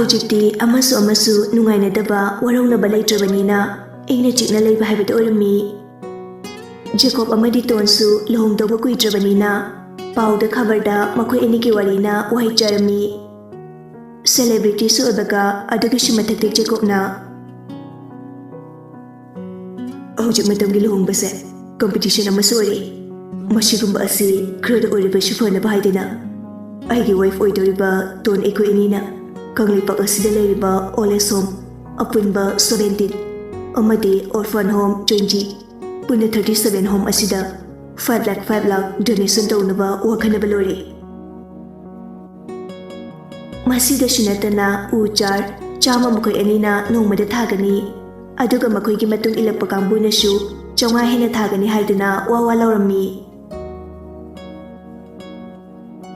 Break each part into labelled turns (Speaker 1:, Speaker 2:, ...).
Speaker 1: Hojikti amasu nungainadaba waraunaba leitrabanina ingna chikna leiba haibada orami. Jacob amadi tonsu lohongdaba kuitrabanina pauda khabarda makoi anigi warina wahai charami. Celebrity su obaga adugishi mathakte Jacob na hojik matamgi lohongbase competition amasu ori. Masigumba asi khroda oriba shufana bahaidina aigi wife oidoriba ton eko inina kanglipak asida leiriba oles home apunba 17 amadi orphan home 20 puna 37 home asida 5 lakh donation taunaba wakhanaba lori masida shinatana uchar chama makoi anina nongmada thagani aduga makoi gi matung ilakpa kambuna shu chonga hena thagani haiduna wawa laurami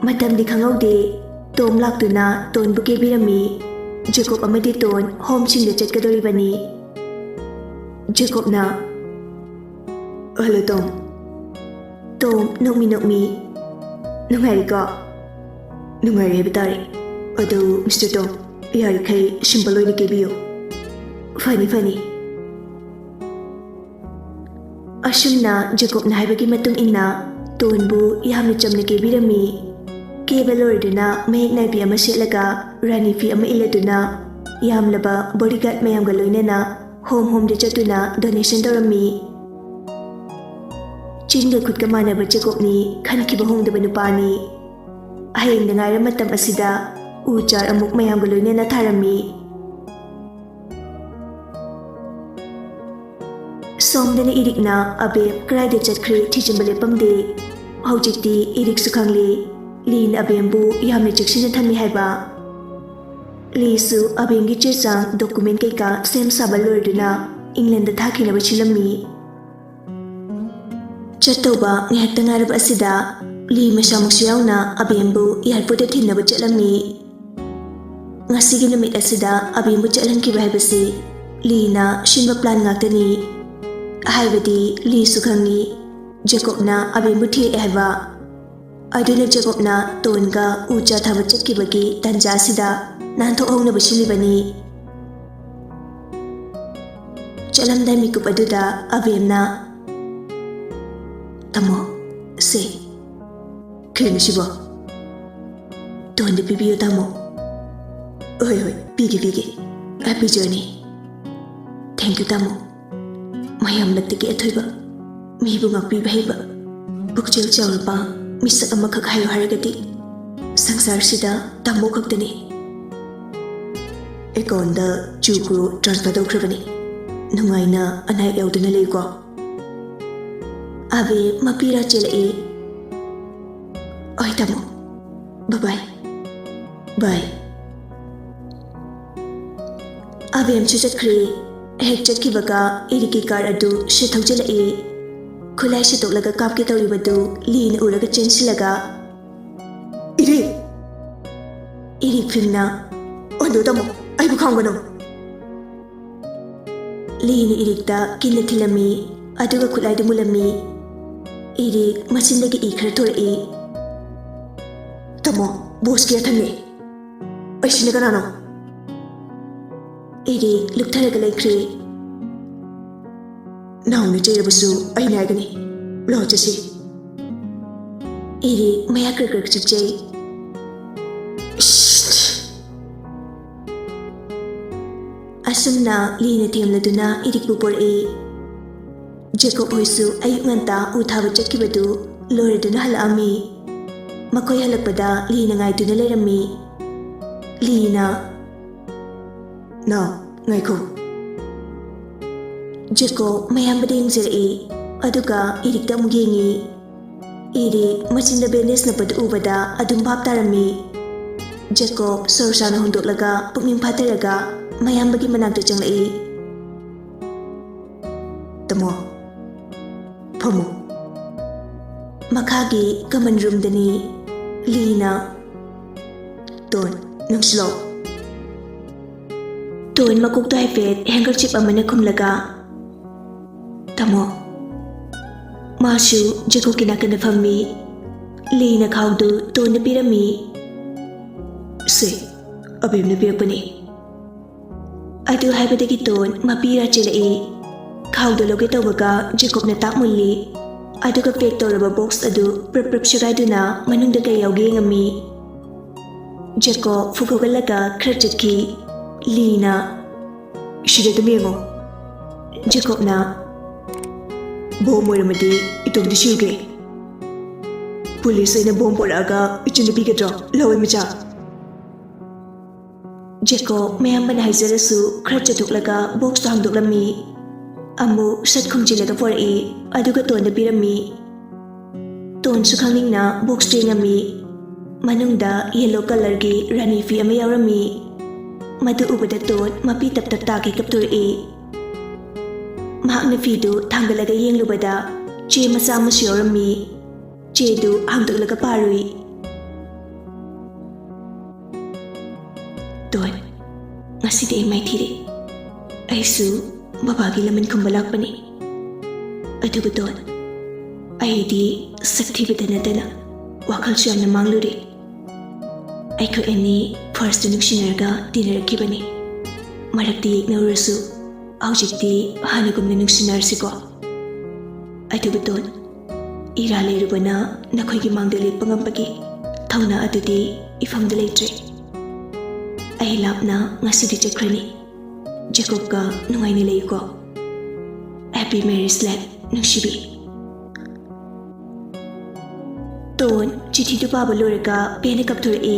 Speaker 1: matam di khangaude tom laktuna ton buke birami Jacob amadi ton home chingda chatkadori bani Jacob na hello tom nokmi nungari ka nungari betari ado Mr. Tom yari kai shimbalo ni kebiyo fani ashumna Jacob na haibagi matung inna ton bu yamna chamna kebirami Kebalorduna may naibi ama sitlaga rani fi ama iladuna yamlaba bodyguard mayamga loinana home de chatuna donation dorami chinga khutka manaba Jacob ni khankiba hongdaba nupani ahayeng nangaira matam asida uchar amuk mayamga loinana tharami somdana irikna abe kraida chatkre thichambale pamde hojikti irik sukhangli Lin abembu yamne cheksina thami haiba Lisu abengi chechang document kaika sem sabalorduna England thakina bachilami Chatoba ngehakta ngarab asida Li masamusu yauna abembu airport thinna bachalami Ngasigi numit asida abembu chalanki bahibasi Lina shinba plan ngaktani haibadi Li sukhangi Jacob na abembu thi haiba Aduna Jacob na tonga ucha thaba chatkibagi tanja sida nanthok hongna basilibani chalamda mikup aduda abemna tamo se krena shibo tonde pibiyo tamo oi pigi happy journey thank you tamo mayam lattiki athoiba mibu ngakpi bhaiba bukchel chawlpa Misak amakak hayo haragati sangsar sida tambo kaktani ekonda chukru transfer dokrabani nungaina anai yauduna leiko abe mapira chelai oi tamo bye abe amchu chatkre hek chatkibaga iriki car adu shethau chelai Kulai sitok laga kap ke tauri badu Lin uraga chensilaga Iri filmna Ondo tamo ay bukhangano Lin irikta kinna thilami aduga kulai dumulami Iri masindagi ikhara thorai Tamo boss kya thanne ay sinaganano Iri luktharaga laikre Naungna chayrabasu ay naigani lo chasi iri maya krak chipjay asumna lina themladuna irik pupor Jacob hoisu ayuk nganta uthaba chatkibadu loreduna halami makoi halakpada lina ngaiduna leirami lina na ngaiko Jacob mayam bading zari aduga irikta mugengi iri machinda benes na padu ubada adum bhap tarami Jacob sorsana hundoklaga pukming phataraga mayam bagi manakta changlai tamo phamu makhagi common room dani lina ton nangslo ton makuk tai fet handkerchief amana khumlaga Tamo Masu Jacob kinakana fammi Lina khawdu tona pirami Se abim na pirapani ꯑꯗꯨ ꯍꯥꯏꯕꯗꯒꯤ tone ꯃꯄꯤꯔꯥ ꯆꯦꯜꯂꯛꯏ ꯈꯥꯎꯗ ꯂꯧꯒꯦ ꯇꯧꯕꯒ ꯖꯦꯀꯣꯕꯅ ꯇꯥꯛ ꯃꯨꯜꯂꯤ ꯑꯗꯨꯒ ꯄꯦꯛ ꯇꯧꯔꯕ box ꯑꯗꯨ ꯄ꯭ꯔꯞ ꯄ꯭ꯔꯞ ꯁꯦꯒꯥꯏꯗꯨꯅ ꯃꯅꯨꯡꯗ ꯀꯩ ꯌꯥꯎꯒꯦ ꯌꯦꯡꯉꯝꯃꯤ ꯖꯦꯀꯣꯕ ꯐꯨꯛ ꯍꯧꯒꯠꯂꯒ ꯈꯔ ꯆꯠꯈꯤ ꯂꯤꯅ ꯁꯤꯗ ꯑꯗꯨꯝ ꯌꯦꯡꯉꯣ ꯖꯦꯀꯣꯕꯅ ꯕꯣꯝ ꯑꯣꯏꯔꯝꯃꯗꯤ ꯏꯇꯣꯝꯗ ꯁꯤꯎꯒꯦ ꯄꯨꯂꯤꯁ ꯑꯩꯅ ꯕꯣꯝ ꯄꯣꯔꯛꯑꯒ ꯏꯆꯟꯗ ꯄꯤꯒꯗ꯭ꯔꯣ ꯂꯋꯥꯏ ꯃꯆꯥ ꯖꯦꯀꯣꯕ ꯃꯌꯥꯝꯕꯅ ꯍꯥꯏꯖꯔꯁꯨ ꯈꯔ ꯆꯠꯊꯣꯛꯂꯒ ꯕꯣꯛꯁꯇꯣ ꯍꯥꯡꯗꯣꯛꯂꯝꯃꯤ ꯑꯃꯨꯛ ꯁꯠ ꯈꯨꯝꯖꯤꯜꯂꯒ ꯄꯣꯔꯛꯏ ꯑꯗꯨꯒ ꯇꯣꯟꯗ ꯄꯤꯔꯝꯃꯤ ꯇꯣꯟꯁꯨ ꯈꯪꯅꯤꯡꯅ ꯕꯣꯛꯁꯇꯨ ꯌꯦꯡꯉꯝꯃꯤ ꯃꯅꯨꯡꯗ ꯌꯦꯜꯂꯣ ꯀꯂꯔꯒꯤ ꯔꯥꯅꯤ ꯐꯤ ꯑꯃ ꯌꯥꯎꯔꯝꯃꯤ ꯃꯗꯨ ꯎꯕꯗ ꯇꯣꯟ ꯃꯄꯤ ꯇꯞ ꯇꯞ ꯇꯥꯒꯩ ꯀꯞꯊꯣꯔꯛꯏ ꯃꯍꯥꯛꯅ ꯐꯤꯗꯨ ꯊꯥꯡꯒꯠꯂꯒ ꯌꯦꯡꯂꯨꯕꯗ ꯆꯦ ꯃꯆꯥ ꯑꯃꯁꯨ ꯌꯥꯎꯔꯝꯃꯤ ꯆꯦꯗꯨ ꯍꯥꯡꯗꯣꯛꯂꯒ ꯄꯥꯔꯨꯏ ꯇꯣꯟ ꯉꯁꯤꯗꯤ ꯑꯩ ꯃꯥꯏꯊꯤꯔꯦ ꯑꯩꯁꯨ ꯕꯕꯥꯒꯤ ꯂꯃꯟ ꯈꯨꯝꯕ ꯂꯥꯛꯄꯅꯤ ꯑꯗꯨꯕꯨ ꯇꯣꯟ ꯑꯩꯗꯤ ꯁꯛ ꯊꯤꯕꯇ ꯅꯠꯇꯅ ꯋꯥꯈꯜꯁꯨ ꯌꯥꯝꯅ ꯃꯥꯡꯂꯨꯔꯦ ꯑꯩꯈꯣꯏ ꯑꯅꯤ ꯐꯥꯔꯁꯇ ꯅꯨꯡꯁꯤꯅꯔꯒ ꯇꯤꯟꯅꯔꯛꯈꯤꯕꯅꯤ ꯃꯔꯛꯇ ꯌꯦꯛꯅꯔꯨꯔꯁꯨ ꯍꯧꯖꯤꯛꯇꯤ ꯍꯥꯟꯅꯒꯨꯝꯅ ꯅꯨꯡꯁꯤꯅꯔꯁꯤꯀꯣ ꯑꯗꯨꯕꯨ ꯇꯣꯟ ꯏꯔꯥ ꯂꯩꯔꯨꯕꯅ ꯅꯈꯣꯏꯒꯤ ꯃꯥꯡꯗ ꯂꯦꯞꯄ ꯉꯝꯕꯒꯤ ꯊꯧꯅꯥ ꯑꯗꯨꯗꯤ ꯏꯐꯝꯗ ꯂꯩꯇ꯭ꯔꯦ ꯑꯩ ꯂꯥꯞꯅ ꯉꯁꯤꯗꯤ ꯆꯠꯈ꯭ꯔꯅꯤ ꯖꯦꯀꯣꯕꯀ ꯅꯨꯡꯉꯥꯏꯅ ꯂꯩꯌꯨꯀꯣ ꯍꯦꯄꯤ ꯃꯦꯔꯤꯖ ꯂꯥꯏꯐ ꯅꯨꯡꯁꯤꯕꯤ ꯇꯣꯟ ꯆꯤꯊꯤꯗꯨ ꯄꯥꯕ ꯂꯣꯏꯔꯒ ꯄꯦꯟꯅ ꯀꯞꯊꯣꯔꯛꯏ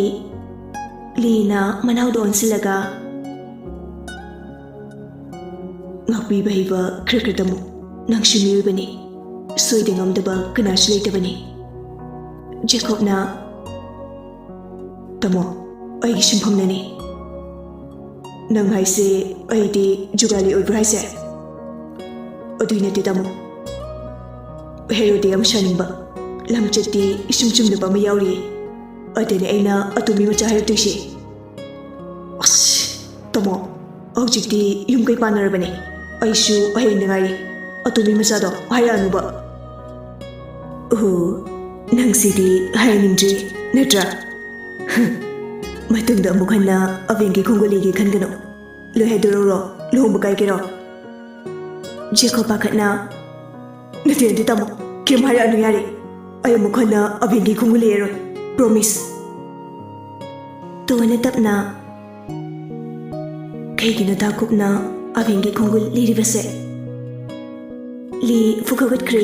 Speaker 1: ꯂꯤꯅ ꯃꯅꯥꯎꯗ ꯑꯣꯟꯁꯤꯜꯂꯒ ꯉꯥꯛꯄꯤꯕ ꯍꯩꯕ ꯈꯔ ꯈꯔ ꯇꯝꯃꯨ ꯅꯪꯁꯨ ꯃꯤꯑꯣꯏꯕꯅꯤ ꯁꯣꯏꯗ ꯉꯝꯗꯕ ꯀꯅꯥꯁꯨ ꯂꯩꯇꯕꯅꯤ ꯖꯦꯀꯣꯕꯅ ꯇꯥꯃꯣ ꯑꯩꯒꯤ ꯁꯤꯟꯐꯝꯅꯅꯤ ꯅꯪ ꯍꯥꯏꯁꯦ ꯑꯩꯗꯤ ꯖꯨꯒꯥꯂꯤ ꯑꯣꯏꯕ꯭ꯔꯥ ꯍꯥꯏꯁꯦ ꯑꯗꯨꯏ ꯅꯠꯇꯦ ꯇꯥꯃꯣ ꯍꯦꯔꯣꯗꯤ ꯌꯥꯝ ꯁꯥꯅꯤꯡꯕ ꯂꯝꯆꯠꯇꯤ ꯏꯁꯨꯝ ꯆꯨꯝꯗꯕ ꯑꯃ ꯌꯥꯎꯔꯤ ꯑꯗꯨꯅꯤ ꯑꯩꯅ ꯑꯇꯣꯝꯕꯤ ꯃꯆꯥ ꯍꯥꯏꯔꯛꯇꯣꯏꯁꯦ ꯑꯁ ꯇꯥꯃꯣ ꯍꯧꯖꯤꯛꯇꯤ ꯌꯨꯝ ꯀꯩ ꯄꯥꯟꯅꯔꯕꯅꯤ ꯑꯩꯁꯨ ꯍꯌꯦꯡꯗ ꯉꯥꯏꯔꯤ ꯑꯇꯣꯝꯕꯤ ꯃꯆꯥꯗꯣ ꯍꯥꯏꯔꯛꯑꯅꯨꯕ ꯑꯣ ꯅꯪꯁꯤꯗꯤ ꯍꯥꯏꯅꯤꯡꯗ꯭ꯔꯤ ꯅꯠꯇ꯭ꯔꯥ ꯃꯇꯨꯡꯗ ꯑꯃꯨꯛ ꯍꯟꯅ ꯑꯕꯦꯡꯒꯤ ꯈꯣꯡꯒꯣꯜꯂꯤꯒꯤ ꯈꯟꯒꯅꯨ ꯂꯣꯏ ꯍꯥꯏꯗꯣꯔꯛꯎꯔꯣ ꯂꯨꯍꯣꯡꯕ ꯀꯥꯏꯒꯦꯔꯣ ꯖꯦꯀꯣꯕ ꯄꯥꯈꯠꯅ ꯅꯠꯇꯦ ꯅꯠꯇꯦ ꯇꯥꯃꯣ ꯀꯩꯝ ꯍꯥꯏꯔꯛꯑꯅꯨ ꯌꯥꯔꯦ ꯑꯩ ꯑꯃꯨꯛ ꯍꯟꯅ ꯑꯕꯦꯡꯒꯤ ꯈꯣꯡꯒꯣꯜ ꯂꯤꯔꯔꯣꯏ ꯄ꯭ꯔꯣꯃꯤꯁ ꯇꯣꯟꯅ ꯇꯞꯅ ꯀꯩꯒꯤꯅꯣ ꯇꯥꯀꯨꯞꯅ ꯑꯕꯦꯡꯒꯤ ꯈꯣꯡꯒꯨꯜ ꯂꯤꯔꯤꯕꯁꯦ ꯂꯤ ꯐꯨꯒꯠꯈ꯭ꯔꯦ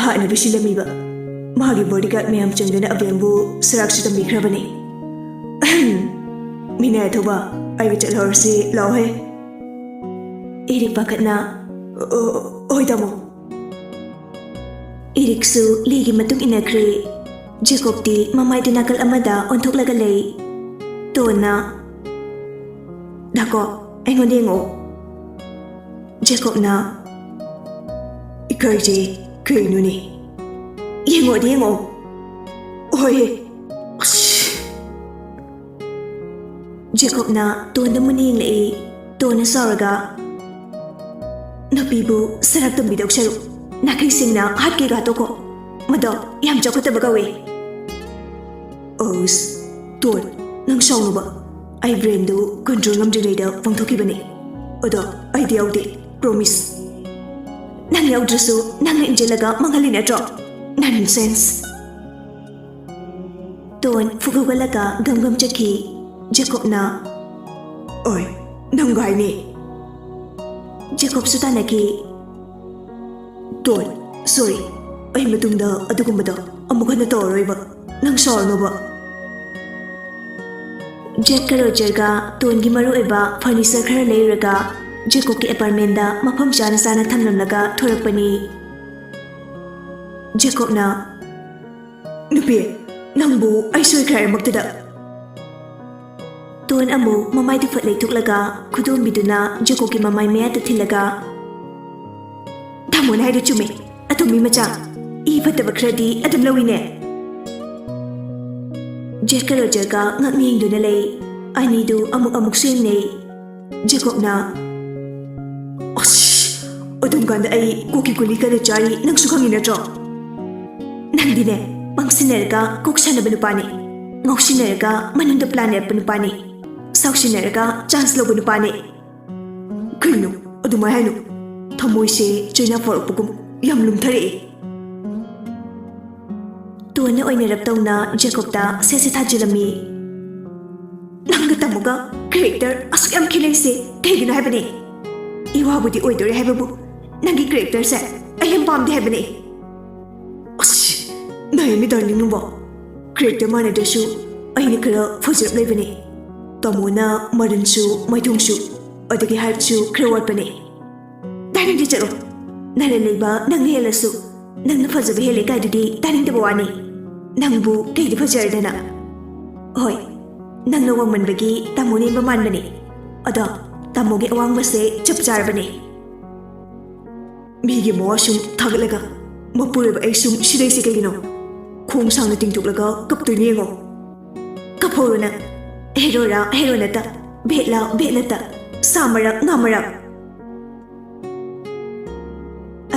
Speaker 1: ꯍꯥꯟꯅ ꯁꯤꯜꯂꯝꯃꯤꯕ ꯃꯥꯒꯤ ꯕꯣꯗꯤꯒꯥꯔꯗ ꯃꯌꯥꯝ ꯆꯪꯗꯨꯅ ꯑꯕꯦꯡꯕꯨ ꯁꯔꯥꯛꯁꯨ ꯇꯝꯕꯤꯈ꯭ꯔꯕꯅꯤ ꯃꯤꯅ ꯊꯧꯕ ꯑꯩꯒ ꯆꯠꯍꯧꯔꯁꯤ ꯂꯥꯛꯑꯣꯍꯦ ꯏꯔꯤꯛ ꯄꯥꯈꯠꯅ ꯍꯣꯏ ꯇꯥꯃꯣ ꯏꯔꯤꯛꯁꯨ ꯂꯤꯒꯤ ꯃꯇꯨꯡ ꯏꯟꯅꯈ꯭ꯔꯦ ꯖꯦꯀꯣꯕꯇꯤ ꯃꯃꯥꯏꯗꯨ ꯅꯥꯀꯜ ꯑꯃꯗ ꯑꯣꯟꯊꯣꯛꯂꯒ ꯂꯩ ꯇꯣꯟꯅ ꯗꯥꯀꯣ ꯑꯩꯉꯣꯟꯗ ꯌꯦꯡꯉꯛꯑꯣ ꯖꯦꯀꯣꯕꯅ ꯏꯀꯥꯏꯖꯩ ꯀꯩꯅꯣꯅꯦ ꯌꯦꯡꯉꯣꯗꯤ ꯌꯦꯡꯉꯛꯑꯣ ꯍꯣꯏ ꯖꯦꯀꯣꯕꯅ ꯇꯣꯟꯗ ꯃꯨꯟꯅ ꯌꯦꯡꯂꯛꯏ ꯇꯣꯟꯅ ꯁꯥꯎꯔꯒ ꯅꯨꯄꯤꯕꯨ ꯁꯔꯥꯛ ꯇꯝꯕꯤꯗꯧ ꯁꯔꯨꯛ ꯅꯥꯈꯩ ꯁꯦꯡꯅ ꯍꯥꯠꯀꯦꯒ ꯇꯣꯛꯀꯣ ꯃꯗꯣ ꯌꯥꯝ ꯆꯥꯎꯈꯠꯇꯕ ꯀꯧꯋꯦ ꯑꯁ ꯇꯣꯟ ꯅꯪ ꯁꯥꯎꯅꯨꯕ ꯑꯩ ꯕ꯭ꯔꯦꯟꯗꯨ ꯀꯟꯇ꯭ꯔꯣꯜ ꯉꯝꯗ꯭ꯔꯤꯉꯩꯗ ꯄꯥꯡꯊꯣꯛꯈꯤꯕꯅꯤ ꯑꯗꯣ ꯑꯩꯗꯤ ꯌꯥꯎꯗꯦ ꯄ꯭ꯔꯣꯃꯤꯁ ꯅꯪ ꯌꯥꯎꯗ꯭ꯔꯁꯨ ꯅꯪꯅ ꯏꯟꯖꯤꯜꯂꯒ ꯃꯥꯡꯍꯜꯂꯤ ꯅꯠꯇ꯭ꯔꯣ ꯅꯟꯁꯦꯟꯁ ꯇꯣꯟ ꯐꯨꯒꯠꯂꯒ ꯒꯝꯒꯝ ꯆꯠꯈꯤ ꯖꯦꯀꯣꯕꯅ ꯑꯣꯏ ꯅꯪꯒ ꯍꯥꯏꯅꯤ ꯖꯦꯀꯣꯕꯁꯨ ꯇꯥꯟꯅꯈꯤ ꯇꯣꯟ ꯁꯣꯔꯤ ꯑꯩ ꯃꯇꯨꯡꯗ ꯑꯗꯨꯒꯨꯝꯕꯗꯣ ꯑꯃꯨꯛ ꯍꯟꯅ ꯇꯧꯔꯔꯣꯏꯕ ꯅꯪ ꯁꯥꯎꯔꯅꯨꯕ ꯖꯦꯛꯀ ꯔꯣꯖꯔꯒ ꯇꯣꯟꯒꯤ ꯃꯔꯨꯑꯣꯏꯕ ꯐꯔꯅꯤꯆꯔ ꯈꯔ ꯂꯩꯔꯨꯔꯒ ꯖꯦꯀꯣꯕꯀꯤ ꯑꯦꯄꯥꯔꯠꯃꯦꯟꯗ ꯃꯐꯝ ꯆꯥꯅ ꯆꯥꯅ ꯊꯝꯂꯝꯂꯒ ꯊꯣꯔꯛꯄꯅꯤ ꯖꯦꯀꯣꯕꯅ ꯅꯨꯄꯤ ꯅꯪꯕꯨ ꯑꯩ ꯁꯣꯏꯈ꯭ꯔꯦ ꯍꯥꯏꯔꯃꯛꯇꯗ ꯇꯣꯟ ꯑꯃꯨꯛ ꯃꯃꯥꯏꯗꯨ ꯐꯠ ꯂꯩꯊꯣꯛꯂꯒ ꯈꯨꯗꯣꯝꯕꯤꯗꯨꯅ ꯖꯦꯀꯣꯕꯀꯤ ꯃꯃꯥꯏ ꯃꯌꯥꯗ ꯊꯤꯜꯂꯒ ꯇꯥꯃꯣꯅ ꯍꯥꯏꯗꯨ ꯆꯨꯝꯃꯦ ꯑꯇꯣꯝꯕꯤ ꯃꯆꯥ ꯏ ꯐꯠꯇꯕ ꯈꯔꯗꯤ ꯑꯗꯨꯝ ꯂꯧꯏꯅꯦ ꯖꯦꯛꯀ ꯔꯣꯖꯔꯒ ꯉꯛꯅ ꯌꯦꯡꯗꯨꯅ ꯂꯩ ꯑꯅꯤꯗꯨ ꯑꯃꯨꯛꯁꯨ ꯌꯦꯡꯅꯩ ꯖꯦꯀꯣꯕꯅ ꯑꯁ ꯑꯗꯨꯝ ꯀꯥꯟꯗ ꯑꯩ ꯀꯣꯀꯤ ꯀꯨꯂꯤ ꯀꯟꯅ ꯆꯥꯔꯤ ꯅꯪꯁꯨ ꯈꯪꯉꯤ ꯅꯠꯇ꯭ꯔꯣ ꯅꯪꯗꯤꯅꯦ ꯄꯪꯁꯤꯟꯅꯔꯒ ꯀꯣꯛ ꯁꯥꯟꯅꯕ ꯅꯨꯄꯥꯅꯤ ꯉꯥꯎꯁꯤꯟꯅꯔꯒ ꯃꯅꯨꯡꯗ ꯄ꯭ꯂꯥꯟ ꯂꯦꯞꯄ ꯅꯨꯄꯥꯅꯤ ꯁꯥꯎꯁꯤꯟꯅꯔꯒ ꯆꯥꯟꯁ ꯂꯧꯕ ꯅꯨꯄꯥꯅꯦ ꯀꯩꯅꯣ ꯑꯗꯨꯃꯥꯏ ꯍꯥꯏꯅꯣ ꯊꯃꯣꯏꯁꯦ ꯆꯩꯅꯥ ꯐꯥꯎꯔꯛꯄꯒꯨꯝ ꯌꯥꯝ ꯂꯨꯝꯊꯔꯛꯑꯦ ꯇꯣꯟꯅ ꯑꯣꯏꯅꯔꯞꯇꯧꯅ ꯖꯦꯀꯣꯕꯇ ꯁꯦꯠꯁꯦ ꯊꯥꯖꯤꯜꯂꯝꯃꯤ ꯅꯪꯒ ꯇꯥꯃꯣꯒ ꯀꯦꯔꯦꯛꯇꯔ ꯑꯁꯨꯛ ꯌꯥꯝ ꯈꯦꯠꯅꯩꯁꯦ ꯀꯩꯒꯤꯅꯣ ꯍꯥꯏꯕꯅꯦ 이와부디 오이더래 해보부 난기 캐릭터세 아이엠 밤디 해보니 어씨 나이미 달리는 거 캐릭터 만에도수 아이니 그러 포즈업 레이브니 떠모나 마른수 마이동수 어디게 할수 그러 왔더니 다른 지자로 나를 레이바 낭리 헬라수 낭나 포즈업 헬리 가이드디 다른 데 보아니 낭부 게이드 포즈어야 되나 호이 낭나 왕만በ기 따모니 마만በ니 어더 तामोगे अवांगबसे चप चारबने मीगे मोसुम थागलगा मपुरब ऐसुम सिदैसे कगिनो खोंग सांग तिंगतुकलगा कपतुनी येंगो कफोरना हेरोनता बेनता सामरा नामरा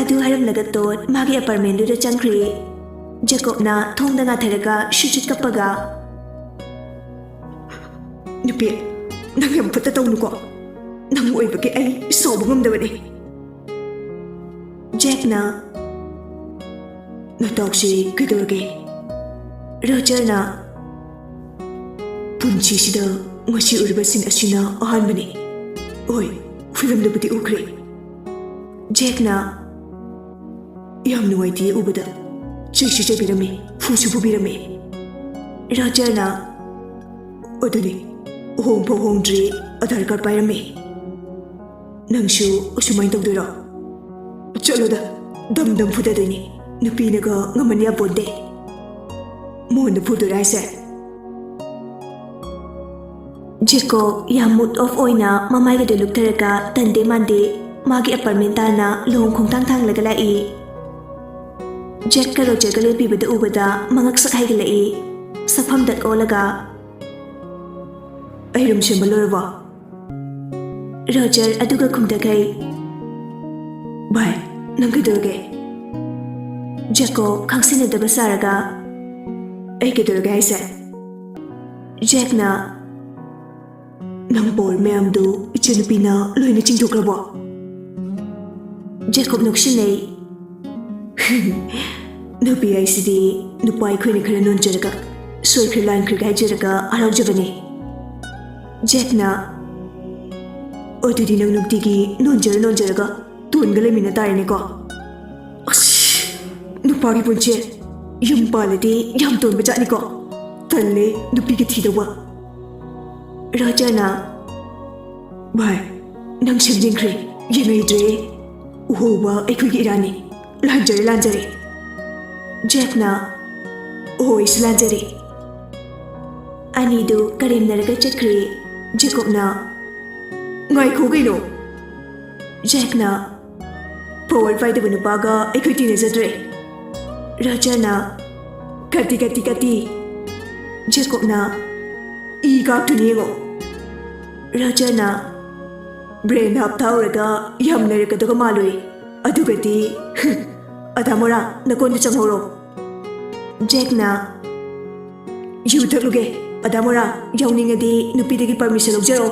Speaker 1: अदु हरमलगा तोन मागे अपार्टमेंट दुदा चंख्री जेकोबना थोंगदा नाथरगा शुचित कपगा नुपे नंग यम फत्ता तौनुको नंग ओइबगे आई सौब ngumdabane Jackna नतौसी कदोगे रोजरना पुंचीसिदा ngasi urbasin asina ahanbane oi film dabudi ukre Jackna yam nuwaiti ubada chisi chebirame fusu bubirame Rogerna oduni hongdri Aadhaar card pairame Nangshu usumay tawdura Chaloda dam fudadini Nupinaga ngamanya bonde Moon fudura haise Jacob yam mood off oina mamaiga de luktaraga tande mande magi apartment na long khongtang lagala i Jack ka Roger ga lepi bada ubada mangak sakai gala i safam dat olaga Airum shembalorwa Roger aduga kumdagai Bye nangidurge Jacob kangsina da basaraga Aikidurge haise Jack na Nang bol mayamdu ichanupina loina chingtokrabo Jacob noksinay Nupi aisidi nupai khoina khara nonjaraga soikhri line khri gaijaraga araujabane Jack na Odidi nang nugtigi nonjaraga tuanga lemina tarine ko Nupagi punche yum paladi yam tonba jani ko Talle nupigi thidawa Roger na Bye nang simjingkhri yengaidre uhoba aikhugi irani lanjare Jack na ois lanjare Anidu karimnaraga chakri Jacob na Ngai khogino Jack na Forward fight the nupaga equity nezadre Roger na Kati Jacob na E gap to niego Roger na Brain hap tauraga yam nereka to malui Adugati Adamora nakon changhoro Jack na You takluge Adamora yawningadi nupidagi permission logzaro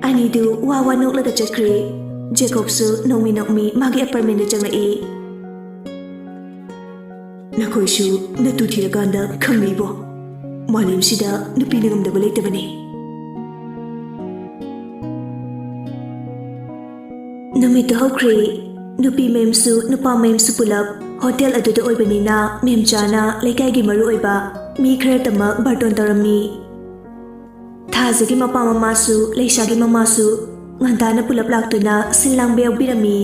Speaker 1: Anidu wawa noklaga chakri Jacob su nokmi magi apartment da changlai Nakoisu natu thiraganda khangnibo Malim sida nupi nangamdaba leitabane Namit hokri nupi memsu nupa memsu pulap hotel aduda oibanina memchana leikaigi maru oiba mi khara tamak barton tarami Thazagi mapa mamasu leisagi mamasu ngandana pulap laktuna sinlang beyau birami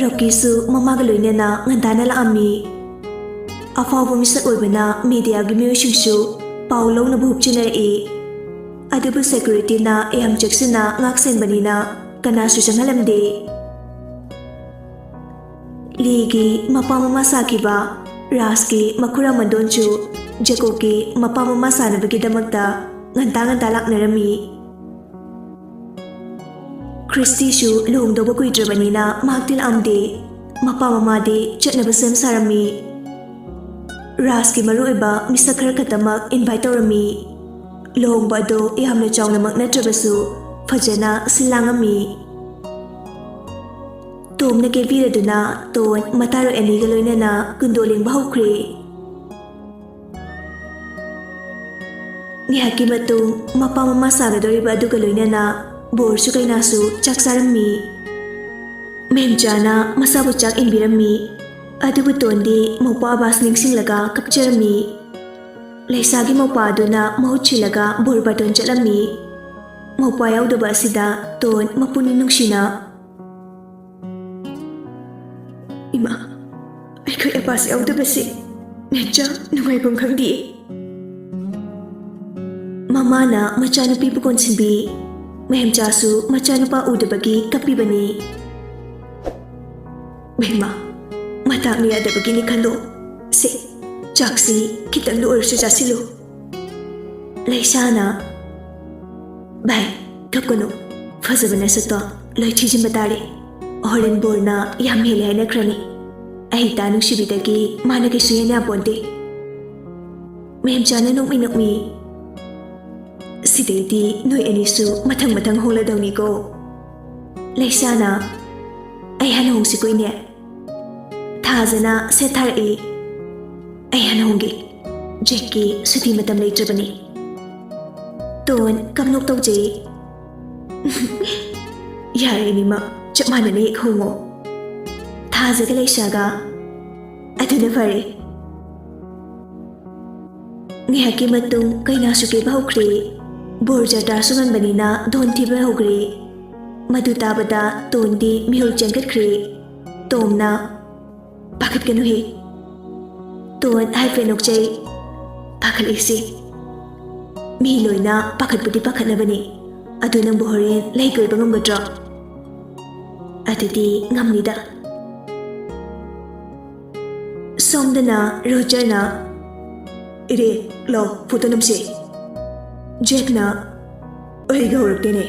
Speaker 1: Rocky su mamaga loinena ngandana laami Afawu misat oibana media gi miyosingsu paulo na buhupchinari Adubu security na ayam checksina ngaksenbanina kanasu sanghalamde Ligi mapa mama sakiba Raski makura mandonchu Jacoki mapa mama sanabagi damakta nganta laknarami Christy shu lungdoba kuidrabanina magtil amde mapa mama de chatnaba sem sarami ꯔꯥꯖꯀꯤ ꯃꯔꯨꯑꯣꯏꯕ ꯃꯤꯁꯛ ꯈꯔ ꯈꯛꯇꯃꯛ invite ꯇꯧꯔꯝꯃꯤ꯫ ꯂꯨꯍꯣꯡꯕ ꯑꯗꯨ ꯌꯥꯝꯅ ꯆꯥꯎꯅꯃꯛ ꯅꯠꯇ꯭ꯔꯕꯁꯨ ꯐꯖꯅ ꯁꯤꯜ ꯂꯥꯡꯉꯝꯃꯤ꯫ ꯇꯣꯝꯅ ꯀꯦꯕꯤꯔꯗꯨꯅ ꯇꯣꯟ ꯃꯇꯥꯔꯣꯏ ꯑꯅꯤꯒ ꯂꯣꯏꯅꯅ ꯀꯨꯟꯗꯣ ꯂꯦꯡꯕ ꯍꯧꯈ꯭ꯔꯦ꯫ ꯉꯥꯏꯍꯥꯛꯀꯤ ꯃꯇꯨꯡ ꯃꯄꯥ ꯃꯃꯥ ꯁꯥꯒꯗꯧꯔꯤꯕ ꯑꯗꯨꯒ ꯂꯣꯏꯅꯅ ꯕꯣꯔꯁꯨ ꯀꯩꯅꯥꯁꯨ ꯆꯥꯛ ꯆꯥꯔꯝꯃꯤ꯫ ꯃꯦꯝꯆꯥꯅ ꯃꯁꯥꯕꯨ ꯆꯥꯛ ꯏꯟꯕꯤꯔꯝꯃꯤ꯫ ꯑꯗꯨꯕꯨ ꯇꯣꯟꯗꯤ ꯃꯧꯄꯥ ꯑꯕꯥꯁ ꯅꯤꯡꯁꯤꯡꯂꯒ ꯀꯞꯆꯔꯝꯃꯤ꯫ ꯂꯩꯁꯥꯒꯤ ꯃꯧꯄꯥ ꯑꯗꯨꯅ ꯃꯍꯨꯠ ꯁꯤꯜꯂꯒ ꯕꯣꯔ ꯕꯥꯇꯣꯟ ꯆꯠꯂꯝꯃꯤ꯫ ꯃꯧꯄꯥ ꯌꯥꯎꯗꯕ ꯑꯁꯤꯗ ꯇꯣꯟ ꯃꯄꯨꯛꯅꯤꯡ ꯅꯨꯡꯁꯤꯅ "ꯏꯃꯥ, ꯑꯩꯈꯣꯏ ꯑꯕꯥꯁ ꯌꯥꯎꯗꯕꯁꯦ ꯃꯦꯝꯆꯥ ꯅꯨꯡꯉꯥꯏꯐꯝ ꯈꯪꯗꯤꯌꯦ." ꯃꯃꯥꯅ ꯃꯆꯥꯅꯨꯄꯤꯕꯨ ꯀꯣꯟꯁꯤꯟꯕꯤ꯫ ꯃꯦꯝꯆꯥꯁꯨ ꯃꯆꯥꯅꯨꯄꯥ ꯎꯗꯕꯒꯤ ꯀꯞꯄꯤꯕꯅꯤ꯫ "ꯃꯦꯝꯃꯥ, ꯃꯇꯥꯛꯅ ꯌꯥꯗꯕꯒꯤꯅꯤ ꯈꯜꯂꯣ. ꯁꯦ, ꯆꯥꯛꯁꯤ ꯈꯤꯇꯪꯗ ꯑꯣꯏꯔꯁꯨ ꯆꯥꯁꯤꯜꯂꯨ." ꯂꯩꯁꯥꯅ "ꯚꯥꯏ, ꯀꯞꯀꯅꯨ. ꯐꯖꯕ ꯅꯁꯛꯇꯣ ꯂꯣꯏ ꯊꯤꯖꯤꯟꯕ ꯇꯥꯔꯦ. ꯍꯣꯔꯦꯟ ꯕꯣꯔꯅ ꯌꯥꯝ ꯍꯦꯜꯂꯦ ꯍꯥꯏꯅꯈ꯭ꯔꯅꯤ. ꯑꯩ ꯏꯇꯥ ꯅꯨꯡꯁꯤꯕꯤꯗꯒꯤ ꯃꯥꯅ ꯀꯩꯁꯨ ꯍꯦꯟꯅ ꯌꯥꯄꯣꯟꯇꯦ." ꯃꯦꯝꯆꯥꯅ ꯅꯣꯛꯃꯤ꯫ "ꯁꯤꯗꯩꯗꯤ ꯅꯣꯏ ꯑꯅꯤꯁꯨ ꯃꯊꯪ ꯃꯊꯪ ꯍꯣꯡꯂꯗꯧꯅꯤꯀꯣ." ꯂꯩꯁꯥꯅ "ꯑꯩ ꯍꯥꯟꯅ ꯍꯣꯡꯁꯤꯀꯣ ꯏꯅꯦ." ꯊꯥꯖꯅ ꯁꯦꯠ ꯊꯥꯔꯛꯏ꯫ "ꯑꯩ ꯍꯥꯟꯅ ꯍꯣꯡꯒꯦ. ꯖꯦꯛꯀꯤ ꯁꯨꯇꯤ ꯃꯇꯝ ꯂꯩꯇ꯭ꯔꯕꯅꯤ." ꯇꯣꯟ ꯀꯞꯅꯣꯛ ꯇꯧꯖꯩ꯫ "ꯌꯥꯔꯦ ꯑꯅꯤꯃꯛ ꯆꯞ ꯃꯥꯟꯅꯅ ꯍꯦꯛ ꯍꯣꯡꯉꯣ." ꯊꯥꯖꯒ ꯂꯩꯁꯥꯒ "ꯑꯗꯨꯅ ꯐꯔꯦ." ꯉꯥꯏꯍꯥꯛꯀꯤ ꯃꯇꯨꯡ ꯀꯩꯅꯥꯁꯨ ꯀꯦꯕ ꯍꯧꯈ꯭ꯔꯦ꯫ ꯕꯣꯔ ꯖꯇ꯭ꯔꯥꯁꯨ ꯉꯟꯕꯅꯤꯅ ꯙꯣꯟ ꯊꯤꯕ ꯍꯧꯈ꯭ꯔꯦ꯫ ꯃꯗꯨ ꯇꯥꯕꯗ ꯇꯣꯟꯗꯤ ꯃꯤꯍꯨꯜ ꯆꯦꯟꯈꯠꯈ꯭ꯔꯦ꯫ ꯇꯣꯝꯅ "ꯄꯥꯈꯠꯀꯅꯨꯍꯦ." ꯇꯣꯟ ꯍꯥꯏꯐꯦꯠ ꯅꯣꯛꯆꯩ꯫ "ꯄꯥꯈꯠꯂꯤꯁꯤ. ꯃꯤ ꯂꯣꯏꯅ ꯄꯥꯈꯠꯄꯨꯗꯤ ꯄꯥꯈꯠꯅꯕꯅꯤ. ꯑꯗꯨ ꯅꯪꯕꯨ ꯍꯣꯔꯦꯟ ꯂꯩ ꯀꯣꯏꯕ ꯉꯝꯒꯗ꯭ꯔꯣ?" "ꯑꯗꯨꯗꯤ ꯉꯝꯅꯤꯗ." ꯁꯣꯝꯗꯅ ꯔꯣꯖꯔꯅ "ꯏꯔꯦ, ꯂꯥꯎ ꯐꯣꯇꯣ ꯅꯝꯁꯦ." ꯖꯦꯛꯅ "ꯑꯩꯒ ꯍꯧꯔꯛꯇꯦꯅꯦ."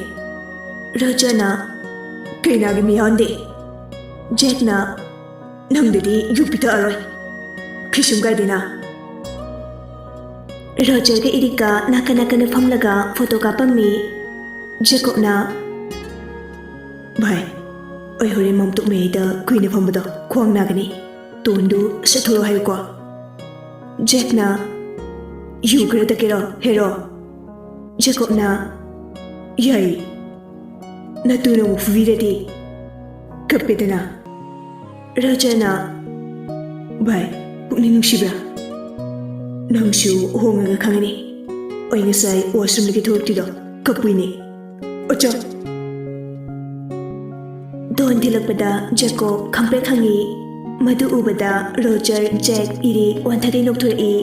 Speaker 1: ꯔꯣꯖꯔꯅ "ꯀꯩꯅꯥꯒꯤ ꯃꯤꯍꯥꯟꯗꯦ." ꯖꯦꯛꯅ "ꯅꯪꯗꯗꯤ ꯌꯨ ꯄꯤꯊꯛꯑꯔꯣꯏ. ꯀꯩꯁꯨꯝ ꯀꯥꯏꯗꯦꯅ." ꯔꯣꯖꯔꯒ ꯏꯔꯤꯛꯀ ꯅꯥꯀꯟ ꯅꯥꯀꯟꯗ ꯐꯝꯂꯒ ꯐꯣꯇꯣ ꯀꯥꯞꯄꯝꯃꯤ꯫ ꯖꯦꯀꯣꯕꯅ "ꯚꯥꯏ, ꯑꯩ ꯍꯣꯔꯦꯟ ꯃꯝꯇꯣꯛ ꯃꯌꯥꯏꯗ ꯀꯨꯏꯅ ꯐꯝꯕꯗꯣ ꯈ꯭ꯋꯥꯡ ꯅꯥꯒꯅꯤ. ꯇꯣꯟꯗꯨ ꯆꯠꯊꯣꯔꯣ ꯍꯥꯏꯌꯨꯀꯣ." ꯖꯦꯛꯅ "ꯌꯨ ꯈꯔ ꯊꯛꯀꯦꯔꯣ ꯍꯦꯔꯣ?" ꯖꯦꯀꯣꯕꯅ "ꯌꯥꯏ. ꯅꯇꯨꯅ ꯑꯃꯨꯛ ꯐꯨꯕꯤꯔꯗꯤ ꯀꯞꯄꯦꯗꯅ." ꯔꯣꯖꯔꯅ "ꯚꯥꯏ, ꯄꯨꯛꯅꯤꯡ ꯅꯨꯡꯁꯤꯕ꯭ꯔꯥ? ꯅꯪꯁꯨ ꯍꯣꯡꯉꯒ ꯈꯪꯒꯅꯤ. ꯑꯩ ꯉꯁꯥꯏ ꯋꯥꯁꯔꯨꯝꯗꯒꯤ ꯊꯣꯛꯂꯛꯇ꯭ꯔꯤꯗꯣ ꯀꯞꯄꯨꯏꯅꯦ. ꯑꯆꯥ." ꯗꯣꯟ ꯊꯤꯜꯂꯛꯄꯗ ꯖꯦꯀꯣꯕ ꯈꯪꯄ꯭ꯔꯦꯛ ꯈꯪꯉꯤ꯫ ꯃꯗꯨ ꯎꯕꯗ ꯔꯣꯖꯔ, ꯖꯦꯛ, ꯏꯔꯤꯛ ꯋꯥꯟꯊꯗꯩ ꯅꯣꯛꯊꯣꯔꯛꯏ꯫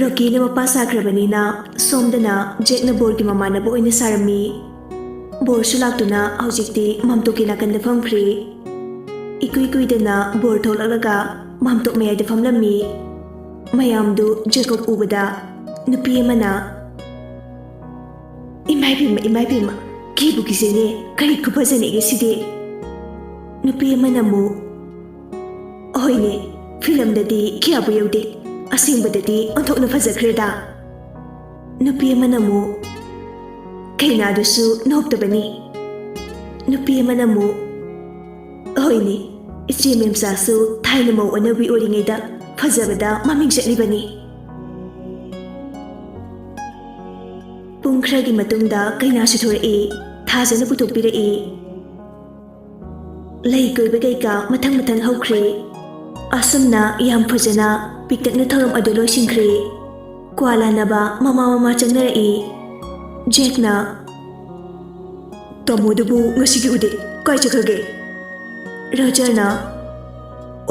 Speaker 1: ꯔꯣꯀꯤꯅ ꯃꯄꯥ ꯁꯥꯈ꯭ꯔꯕꯅꯤꯅ ꯁꯣꯝꯗꯅ ꯖꯦꯛꯅ ꯕꯣꯔꯒꯤ ꯃꯃꯥꯟꯅꯕ ꯑꯣꯏꯅ ꯁꯥꯔꯝꯃꯤ꯫ ꯕꯣꯔꯁꯨ ꯂꯥꯛꯇꯨꯅ ꯍꯧꯖꯤꯛꯇꯤ ꯃꯥꯝꯇꯣꯛꯀꯤ ꯅꯥꯀꯟꯗ ꯐꯝꯈ꯭ꯔꯦ꯫ ꯏꯀꯨꯏ ꯀꯨꯏꯗꯅ ꯕꯣꯔ ꯊꯣꯛꯂꯛꯂꯒ ꯃꯥꯝꯇꯣꯞ ꯃꯌꯥꯏꯗ ꯐꯝꯂꯝꯃꯤ꯫ ꯃꯌꯥꯝꯗꯨ ꯖꯦꯀꯣꯕ ꯎꯕꯗ ꯅꯨꯄꯤ ꯑꯃꯅ "ꯏꯃꯥꯏꯕꯦꯝꯃ, ꯏꯃꯥꯏꯕꯦꯝꯃ, ꯀꯤꯕꯨ ꯀꯤꯖꯩꯅꯦ. ꯀꯔꯤ ꯈꯨꯐꯖꯅꯦꯒꯦ ꯁꯤꯗꯤ." ꯅꯨꯄꯤ ꯑꯃꯅ ꯑꯃꯨꯛ "ꯍꯣꯏꯅꯦ, ꯐꯤꯂꯝꯗꯗꯤ ꯀꯌꯥꯕꯨ ꯌꯧꯗꯦ. ꯑꯁꯦꯡꯕꯗꯗꯤ ꯑꯣꯟꯊꯣꯛꯅ ꯐꯖꯈ꯭ꯔꯦꯗ." ꯅꯨꯄꯤ ꯑꯃꯅ ꯑꯃꯨꯛ "ꯀꯩꯅꯥꯗꯨꯁꯨ ꯅꯣꯞꯇꯕꯅꯤ." ꯅꯨꯄꯤ ꯑꯃꯅ ꯑꯃꯨꯛ "ꯍꯣꯏꯅꯦ, ꯏꯆꯦ ꯃꯦꯝꯆꯥꯁꯨ ꯊꯥꯏꯅ ꯃꯧ ꯑꯅꯧꯕꯤ ꯑꯣꯏꯔꯤꯉꯩꯗ ꯐꯖꯕꯗ ꯃꯃꯤꯡ ꯆꯠꯂꯤꯕꯅꯤ." ꯄꯨꯡ ꯈꯔꯒꯤ ꯃꯇꯨꯡꯗ ꯀꯩꯅꯥꯁꯨ ꯊꯣꯔꯛꯏ꯫ ꯊꯥꯖꯅ ꯄꯨꯊꯣꯛꯄꯤꯔꯛꯏ꯫ ꯂꯩ ꯀꯣꯏꯕ ꯀꯩꯀꯥ ꯃꯊꯪ ꯃꯊꯪ ꯍꯧꯈ꯭ꯔꯦ꯫ ꯑꯁꯨꯝꯅ ꯌꯥꯝ ꯐꯖꯅ ꯄꯤꯛꯇꯛꯅ ꯊꯧꯔꯝ ꯑꯗꯨ ꯂꯣꯏꯁꯤꯟꯈ꯭ꯔꯦ꯫ ꯀ꯭ꯋꯥ ꯂꯥꯟꯅꯕ ꯃꯃꯥ ꯃꯃꯥ ꯆꯪꯅꯔꯛꯏ꯫ ꯖꯦꯛꯅ "ꯇꯥꯃꯣꯗꯨꯕꯨ ꯉꯁꯤꯒꯤ ꯎꯗꯦ. ꯀꯥꯏ ꯆꯠꯈ꯭ꯔꯒꯦ?" ꯔꯣꯖꯔꯅ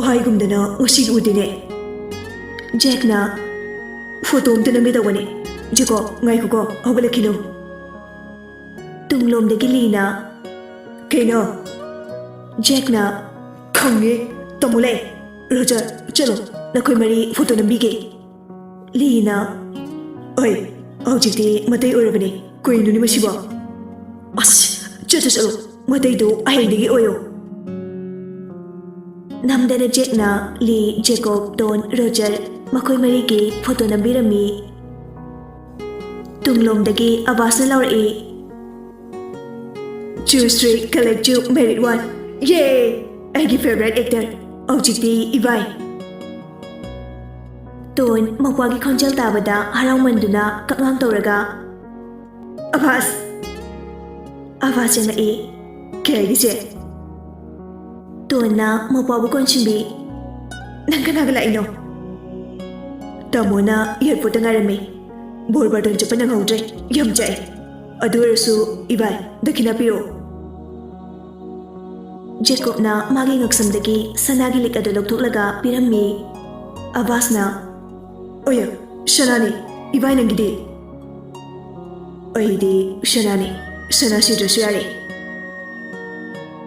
Speaker 1: "ꯍꯥꯏꯒꯨꯝꯗꯅ ꯉꯁꯤꯒꯤ ꯎꯗꯦꯅꯦ." ꯖꯦꯛꯅ "ꯐꯣꯇꯣ ꯑꯝꯇ ꯅꯝꯒꯦ ꯇꯧꯕꯅꯦ. ꯖꯦꯀꯣꯕ, ꯉꯥꯏꯈꯣꯀꯣ, ꯍꯧꯒꯠꯂꯛꯈꯤꯅꯨ." ꯇꯨꯡꯂꯣꯝꯗꯒꯤ ꯂꯤꯅ "ꯀꯩꯅꯣ?" ꯖꯦꯛꯅ "ꯈꯪꯉꯦ. ꯇꯥꯃꯣ ꯂꯥꯛꯑꯦ. ꯔꯣꯖꯔ, ꯆꯠꯂꯣ, ꯅꯈꯣꯏ ꯃꯔꯤ ꯐꯣꯇꯣ ꯅꯝꯕꯤꯒꯦ." ꯂꯤꯅ "ꯑꯩ ꯍꯧꯖꯤꯛꯇꯤ ꯃꯇꯩ ꯑꯣꯏꯔꯕꯅꯦ. ꯀꯩꯅꯣꯅꯦ ꯃꯁꯤꯕꯣ? ꯑꯁ, ꯆꯠꯂꯣ, ꯃꯇꯩꯗꯣ ꯑꯍꯩꯗꯒꯤ ꯑꯣꯏꯌꯣ." Namdana Jackna, Lee, Jacob, Don, Roger, Makoy Marigi, Photo Nambirami. Tunglomdagi, Abasna Lauri. Choose 3, collect 2, merit 1. Yay! I give favorite actor. Objecti Ibai. Don, Mawagi Konjal Tabada, Harang Manduna, Kakang Toraga. Abas yang na kaya gise. Don na mapabu konsimbi. Nangkanagala ino. Tamo na airport ang arami. Borbar doon Japan ang haudre. Yamjay. Adurasu Ibai, dakinapiro. Jacob na magingagsamdagi sa nagilik adulog tuklaga pirami. Abas na. Oya, siya na ni. Ibai nang gidi. Oy di, siya na ni. Sana si Joshua.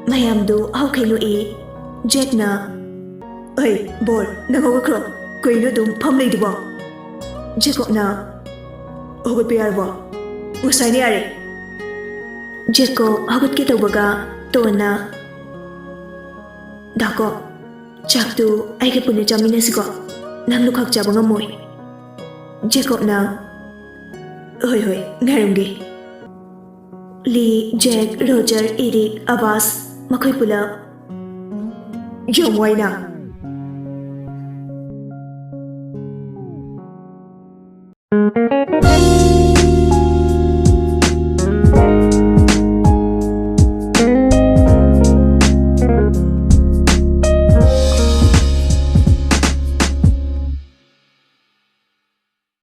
Speaker 1: Mayamdo how kayo Jack na. Ay, bol, nangawakro. Kuya no dum pamlay diba? Jacob na. Hugot piyar ba? Musay ni ari. Jacob, hugot kita baga. Tuwan na. Dako, Jack tu ay kapunin jamin na sigo. Nang lukhak jaba nga moy. Jacob na. Hoy, ngarunggi. Lee, Jack, Roger, Eric, Abbas, makoy pula. Yung why na?